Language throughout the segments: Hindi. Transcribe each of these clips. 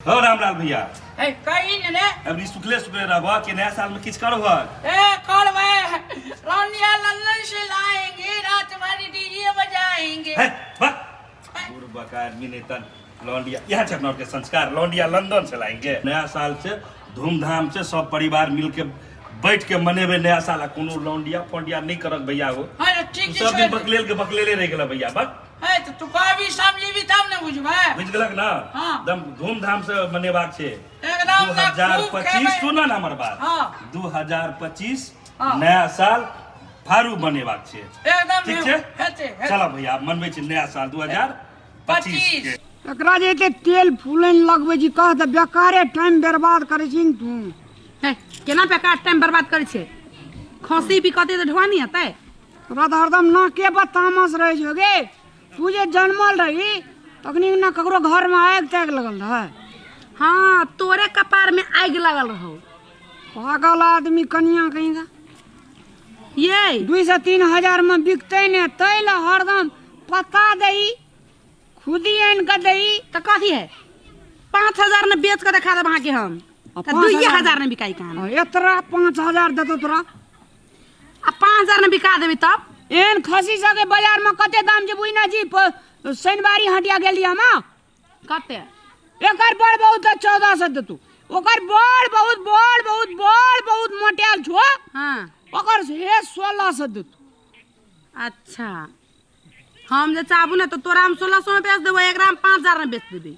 हो रामलाल भैया कहीं ने अभी सुखले सुखले रहो कि नया साल में किस करो कल मैं लौंडिया लंदन से लाएंगे, रात भर डीजे बजाएंगे। आदमी ने तन लौंडिया यहाँ चकनौर के संस्कार लौंडिया लंदन से लाएंगे। नया साल से धूमधाम से सब परिवार मिल के बैठ के मनेबे नया साल। कोनो लौंडिया फोंडिया नहीं करक भैया हो। सब दिन बकलेले रह गेला भैया बक है तो तू भी समझी भी तब न बुझबे। बुझ गेलक ना। हाँ। एकदम धूमधाम से मनेबाक छे। एकदम 2025 सुना ना हमर बात। हाँ। 2025 हाँ। नया साल फारू बनेबाक छे। एकदम ठीक छे। चलो भैया मनबे छी नया साल 2025 के। एकरा जे तेल फूलन लगबे जी कह त बेकारे टाइम बर्बाद करे छी तू। है केना बेकार टाइम बर्बाद करे छे? खसी भी कते त ढवानी हतै। रात हरदम ना के बतामस रहे जोगे। तू जे जन्मल रही तखनी ना ककरो घर में आग तैग लगल रहे। हां तोरे कपार में आग लगल रहो। पागल आदमी कनिया कहेगा। ये 2 से 3 हजार में बिकते ने तैला हरदम पता दई खुदी एन के दई त कथी है 5000 ने बेच के दिखा देब के हम त 2000 ने बिकाई कहां एतरा 5000 देतो तोरा आ 5000 ने बिका देबी तब एन खसी सके बाजार में कते दाम जे बुइना जी शनिवारी हटिया गेली हम कते एकर बड़ बहुत 1400 देतू। ओकर बड़ बहुत मोटेल छो। हां ओकर से 1600 देतू। अच्छा हम जे चाहबू ना तो तोरा हम 1600 में बेच देबो, एकरा हम 5000 में बेच देबी।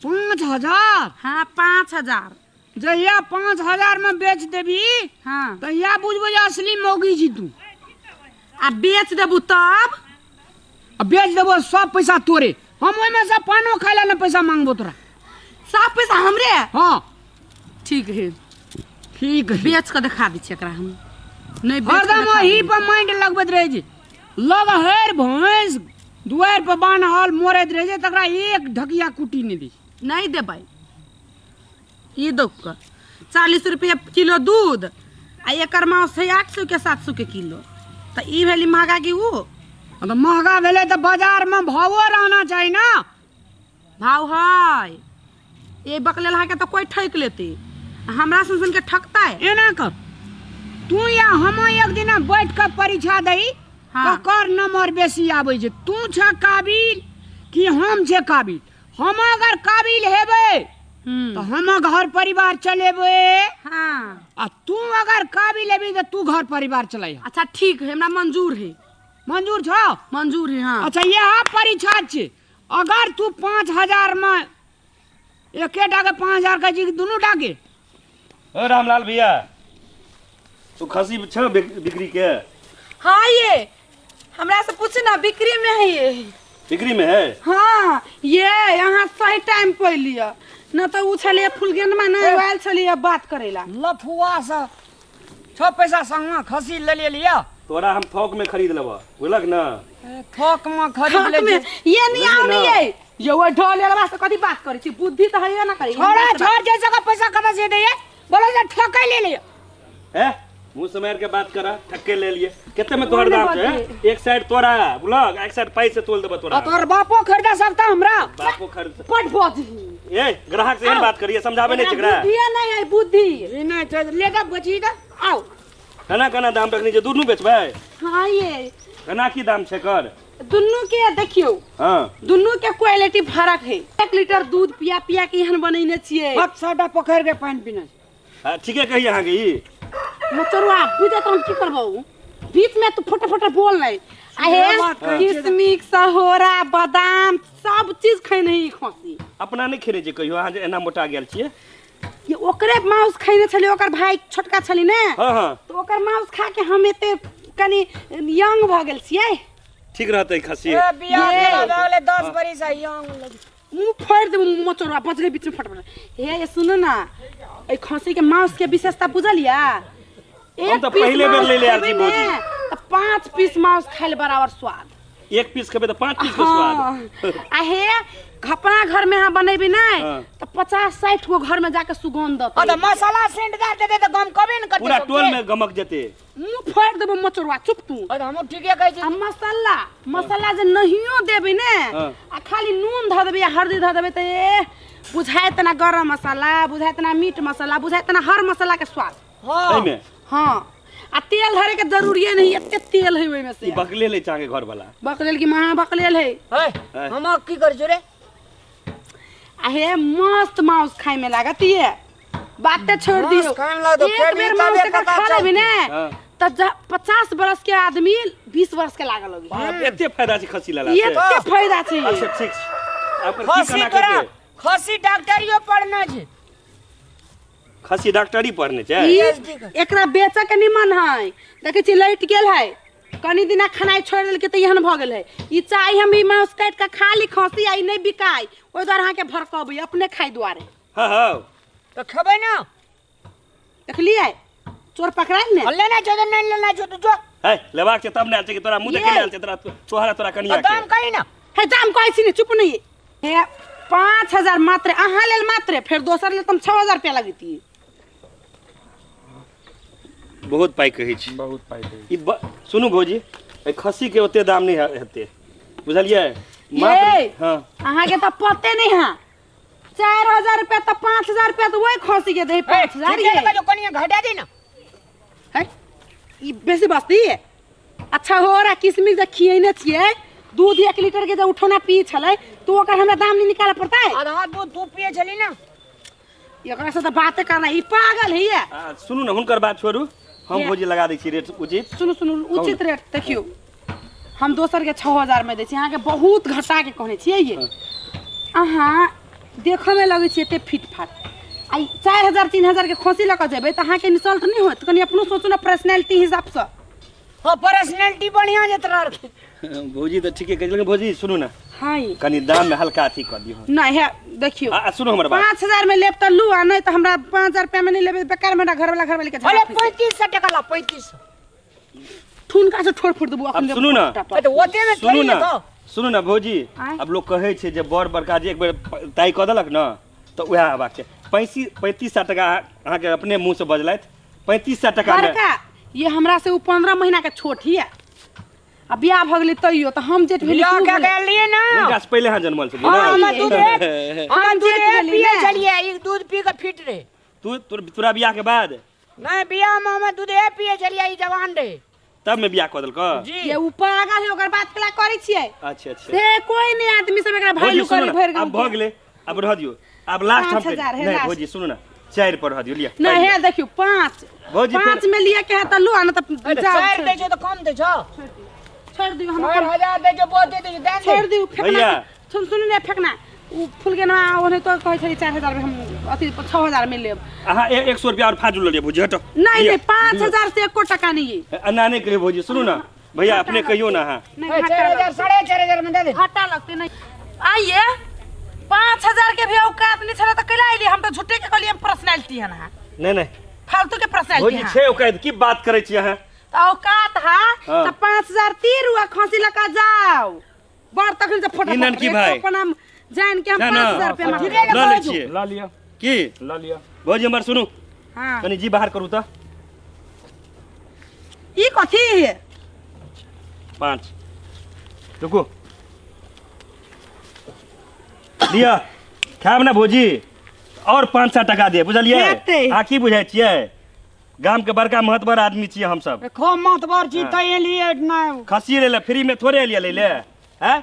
5000 हां 5000 जहिया 5000 में बेच देबी हां तहिया बुझबो जे असली मौगी छी तू। आ बेच देबू तब आ बेच देबो सब पैसा तोरे। हम ओइ में से पानो खाइला न पैसा मांगबो तोरा। सब पैसा हमरे। हां ठीक है ठीक है बेच के दिखा दी छी एकरा हम नहीं बेच हरदम वही पर माइंड लगबत रहे जी। लग हेर भैंस दुआर पर बान्हल मोरत रहे जे तकरा एक ढकिया कुटी नहीं दी। नहीं देबै। ये दो 40 रुपया किलो दूध आ एकर मांस है 800 के 700 के किलो। त ई भेली महंगा की ऊ तो महंगा भेले तो बाजार में भावो रहना चाहिए ना। भाव है ये बकलेल हा के तो कोई ठक लेती, हमरा सुन के ठकता है। एना कर तू या हम एक दिन बैठ कर परीक्षा दई। हाँ। कर नंबर बेसी आबै जे तू छ काबिल कि हम छे काबिल। हम अगर काबिल हेबे तो हम घर परिवार चलेबे। हां आ तू अगर काबिल हेबी तो तू घर परिवार चलाई। अच्छा ठीक है हमरा मंजूर है। मंजूर छो? मंजूर है हां। अच्छा यह परीक्षा छे। अगर तू 5000 में एकेटा के 5000 का जी दोनों डाके। ओ रामलाल भैया तू खसी छ बिक्री के? हां ये हमरा से पूछ ना बिक्री में है ये। बिक्री में है? हां ये यहां सही टाइम पे लिया न तो उ छले फुलगेंद में नहीं आयल छले बात करेला। लफुआ से 6 पैसा संग खसी ले लिया। तोरा हम थोक में खरीद लेबो बुझलक ना। थोक में खरीद ले में ये नहीं आउ नहीं ये ये वो ढोल वाला से कथी बात करै छी? बुद्धि त है ना करी। छोड़ जैसे का पैसा कदा से दे बोलो जे ठकै ले लिया। हैं मुंह समार के बात करा ठक्के ले लिए कितने में तोहर दाम है? एक साइड तोरा बुलक एक साइड पैसे से तोल देबो तोरा। तोर बापो खरीदा सकता हमरा। बापो खरीद पट बोझी ए ग्राहक से बात करिए समझावे नहीं चकरा। बुद्धि नहीं है बुद्धि ई नहीं तो लेगा बची दा आओ कना दाम रखनी जे दूध नु बेचबै? हां ये कना की दाम छे कर? दुन्नु के देखियो हां दुन्नु के क्वालिटी फरक है। 1 लीटर दूध पिया पिया के हन बनैने छिए। हट साडा पोखर के पानी पीना। हां ठीके कही अहाँ के ई मचरुआ बुझे तो हम की करबो बीच में तू फटाफट बोल नहीं आहे किशमिश सहोरा बादाम सब चीज खैने ही खसी। अपना नहीं खेने जे कहियो अहाँ जे एना मोटा गेल छिए। ये ओकरे मांस खैने छले ओकर भाई छोटका छली ने। हां तो ओकर मांस खा के हम एते कनी यंग भ गेल छिए। ठीक रहतै खसी। ए बिया के लगले 10 बरिस यंग मुंह फोड़ दे मचरुआ बचले बीच में फटाफट। ये सुनो ना ए खसी के मांस के विशेषता बुझलिया? हम तो पहले बेर ले आजी बोजी। 5 पीस मांस खाइल बराबर स्वाद। एक पीस खेबे तो 5 पीस के स्वाद। आहे अपना घर में यहाँ बनेबी नहीं तो 50-60 गो घर में जाके सुगंध दत। तो मसाला सेंट डाल दे तो गम कबे न करते। पूरा टोल में गमक जते। मुंह फोड़ देबो मचरुआ चुप तू। और हम ठीके कहै छी। मसाला जे नहियो देबी ने आ खाली नून ध देबी हल्दी ध देबी त बुझाए तना गरम मसाला, बुझाए तना मीट मसाला, बुझाए तना हर मसाला के स्वाद। हाँ में हाँ आ तेल धरे के जरूरी नहीं, एते तेल है ओइ में से। ई बकले ले चाहे घर वाला बकलेल की महा बकलेल है। हम की कर रे आहे मस्त मांस खाए में लागत ये, बातें छोड़ दियो। मांस खाए में लागत, एक फिर बेर भी मांस तबे अगर पता खा लेबे ने हाँ। त 50 बरस के आदमी 20 वर्ष के लागल होगी। बाप एते फायदा छै खसी लाला ये से के फायदा छै। अच्छा ठीक आपन की खसी कहना तोरा के खसी डॉक्टरियो पढ़ना छै। खसी डॉक्टरी पढ़ने छै एकरा बेचे के निमन है, देखे छी लैट गेल है, कनी दिना खनाई छोड़ देल के त एहन भ गेल है। ई चाही हम ई मांस काट के खा ली, खसी आई नहीं बिकाय, ओइ द्वारा अहाँ के भड़कबै अपने खाई दुआरे। हां हां तो खबै ना, देखलिए चोर पकड़ाई ने। लेना जो नहीं लेना जो तो जो है लेबाक छै तब ने आल छै कि तोरा मुंह देखे आल छै तोरा तोहरा तोरा कनिया के दाम कही ना। है दाम कहै छी ने, चुप नहीं है। 5000 मात्र अहाँ लेल मात्र, फिर दोसर लेल तुम 6000 रुपया लगती। बहुत पाई कहै छी बहुत पाई दे। ई सुनू भौजी ए खसी के ओते दाम नहीं हेते बुझलिए ये हां अहाँ के त पते नहीं है। 4000 रुपया तो 5000 रुपया तो वही खसी के दे 5000 ये ये जो कनिया घटा दे ना। है ई बेसी बस्ती है। अच्छा हो रहा किसमिस जे खियैने छियै, दूध 1 लीटर के जे उठौना पी छलै तो ओकर हमरा दाम नहीं निकाले पड़ता है। आधा दूध तू पिए चली ना। एकरा से तो बातें करना, ई पागल है ये। सुनू ना हुनकर बात छोड़ू, हम ये। भौजी लगा दै छी रेट उचित। सुनू सुनू उचित रेट देखियो, हम दोसर के 6000 में दै छी, अहाँ के बहुत घटा के कहने छियै ये। अहाँ देखै में लगै छै एते फिट फाट, आई 4000 3000 के खोसी लऽ के जेबै त अहाँ के इंसल्ट नहीं होत। कनी अपनो सोचू ना पर्सनालिटी हिसाब से। हां पर्सनालिटी बढ़िया जे तोरा भौजी तो ठीके कहै लेकिन भौजी सुनू ना हां कनी दाम में हल्का अथी कर दियो। नहीं है देखियो, सुनो हमर बात 5000 में लेब त लू, आ नहीं त हमरा 5000 रुपया में नहीं लेबे बेकार में घर वाला के भले 3500 टका ला 3500 ठुनका से ठोड़ फुड़ देबो अब अपन। सुनू ना तो ओते में सुनू थोड़ी ना तो सुनू ना भौजी आँय? अब लोग कहे छै जे बड़ बड़का जे एक बेर ताई क देलक ना तो उहे हेबाक छै। 3500 टका अहाँ के अपने मुंह से बजलैत 3500 टका में बड़का ये हमरा से उ 15 महीना के छोट ही है। अब बियाह भ गेलै तइयो त हम जेठ भेली लिया खूब के भेलै। लिए ना। उनका से पहले हाँ जन्मल छलिए हां ना हम दूध हम दूध भेली पिए ना। चलिए, ई दूध पी के फिट रे। तोरा बियाह के बाद नहीं बियाह में हम दूध पिए चलिए, ई जवान रे। तब में बियाह क देलक। जी ये उ पागल है, ओकर बात कला करै छियै अच्छा अच्छा से कोई नहीं आदमी सब एकरा भौजी भाईलू सुनू करी ना, भर अब भ गेलै अब रह दियो। अब लास्ट हम 5000 है नहीं लास्ट। भौजी सुनू ना 4 पर रह दियो लिया नहीं है देखियो 5 भौजी फिर 5 में लिया के है त लू, आ न त चार दे जो तो कम दे छो। छोड़ दियो हम 4000 दे जो बहुत दे दे दे छोड़ दियो फेंकना। भैया। सुन ने फेंकना उ फूल के ना ओने तो कहै छली 4000 में हम अथी 6000 में लेब। अहाँ 100 रुपया और फाजूल ले भौजी हटो नहीं नहीं 5000 से एको टका नहीं है। अन्ना नहीं कहियो भौजी सुनू ना भैया अपने कहियो ना हाँ नहीं 4000 4500 में दे दे। घाटा लगते नहीं। आइए 5000 के भी औकात नहीं छला त कैला आइली, हम तो झूठे के कहली हम पर्सनालिटी है ना, नहीं नहीं फालतू के पर्सनालिटी भौजी है। छे औकात की बात करे छी अहाँ तो औकात है हाँ। तो 5000 तीर हुआ खसी लगा जाओ बार तक से फोटो ई ननकी भाई। अपन हम जान के हम ना, ना। 5000 रुपया में ल ले छिए ला लिया की ला लिया। भौजी हमर सुनू हां कनी जी बाहर करू त ई कथी है 5 रुको लिया खाब ना भौजी और 500 टका दे बुझलिए। हेतै। आ की बुझाइ छियै गाम के बड़का महत्वर आदमी छियै हम सब। खो मतबर जीते लिए ना। खसी ले फ्री में थोड़े एलिया ले ले हैं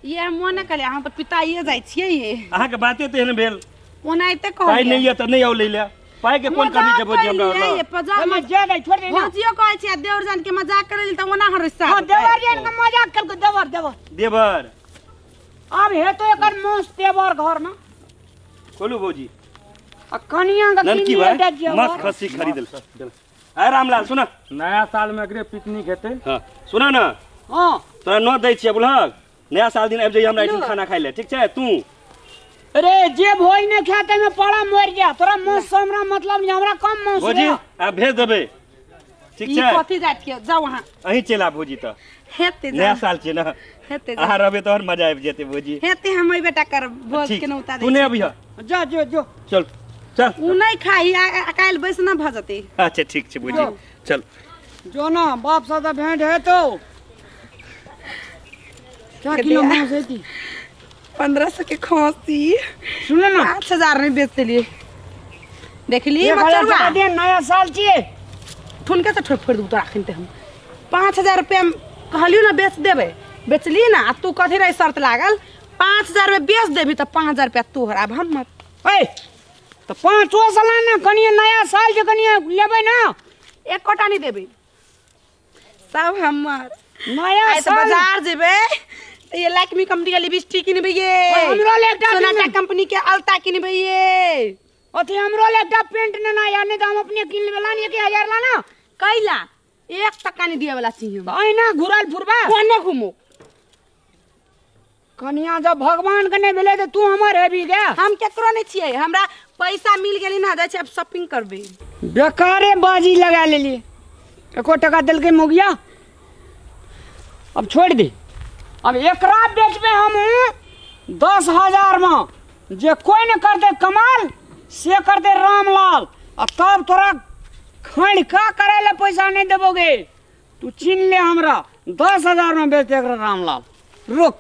ये मोने कहले हम तो पिताइए जाय छियै ये अहाँ के बाते तेहन भेल ओनाइते पाई कहलिए नहीं है त नहीं आउ ले ले पाई के कोन कमी छै भौजी हमरा ये पजा हम मत जे नहीं छोड़ दे ना। भौजियो कहै छै देवर जान के मजाक करैल त ओना हर रिश्ता हां देवर जान का मजाक कर के देवर देवर। देवर अब हे तो एकर मस्त देवर घर में खोलू भौजी आ कनिया का ननकी भाई मस्त खसी खरीदल आय रामलाल सुना नया साल में एकरे पिकनिक हेते। हां सुना ना हां तोरा न दै छियै बुलहक नया साल दिन आबि जाइए हमरा एठन खाना खाइ ले ठीक छै तू अरे जे भोज ने खाते में पड़ा मर जा तोरा मौत से हमरा मतलब नहीं, हमरा कम मौत भौजी आ भेज देबै ठीक ई छै कथी जात के जाओ वहां अहीं चलि आ भौजी त हेते नया साल छै ना हेते अहाँ रहबै तोहर मजा आबि जेतै भौजी हेते हम ई बेटा कर भोज ठीक के नौता तू दे नहीं अबिह जा जो जो चल चल उ नहीं खाई काल बैसना भ जते। अच्छा ठीक छै भौजी चल जो ना बाप सादा भेंट है तो क्या किलो मांस है थी 1500 के खसी सुनो ना 5000 में बेच लिए। देख ली 1000 टका दे, नया साल छिए। ठुनके से फोड़ दू तो राखिन ते हम 5000 रुपया कहलियो ना बेच देबे, बेचली ना आ तू कथी रही शर्त लागल 5000 में बेच देबी तो 5000 रुपया तोहर। अब हम मत ए तो 5 सालाना कनिए नया साल जे कनिए लेबै ना, एक कोटा नहीं देबी, सब हमर। नया आइ तो साल बाजार जेबे तो ये लैक्मी कंपनी का लिपस्टिक किनबे, ये हमरो ले एकटा सोनाटा कंपनी के अलता किनबे, ये ओथे हमरो ले एकटा पेंट न ना यार, नहीं तो हम अपने किन लेबे लानी 1000 लाना। कैला 1 टका नहीं दिए वाला चाहिए। अहिना घुरल फुरबा कोने घूमो कनिया जब भगवान के नहीं भेले तो तू हमर हेबी गे। हम केकरो नहीं छिए, हमरा पैसा मिल गेली ना, जाय छै अब शॉपिंग करबे। बेकारे बाजी लगा लेली, एको टका देलकै मुगिया। अब छोड़ दे, अब एकरा बेचबे हम 10,000 में, जे कोई न करते कमाल से करते रामलाल। आ तब तोरा खंड का करे ले पैसा नहीं देबोगे, तू चिन ले हमरा 10,000 में बेचते एकरा रामलाल। रुक